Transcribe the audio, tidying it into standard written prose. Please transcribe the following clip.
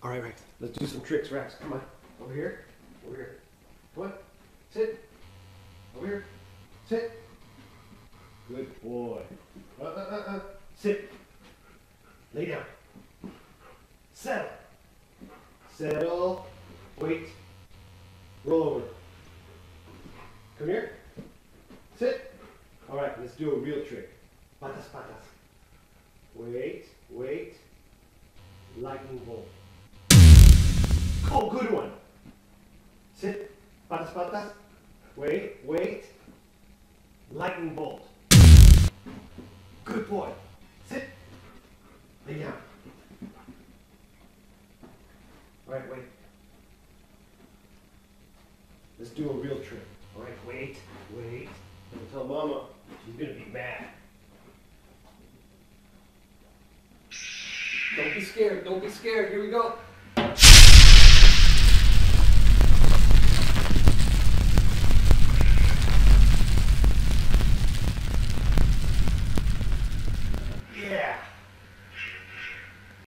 All right, Rex. Let's do some tricks, Rex. Come on. Over here. Over here. Come on. Sit. Over here. Sit. Good boy. Sit. Lay down. Settle. Settle. Wait. Roll over. Come here. Sit. All right, let's do a real trick. Patas, patas. Wait, wait. Lightning bolt. Oh, good one. Sit. Patas, patas. Wait, wait. Lightning bolt. Good boy. Sit. Lay down. All right, wait. Let's do a real trick. All right, wait, wait. Don't tell Mama. She's gonna be mad. Don't be scared. Don't be scared. Here we go.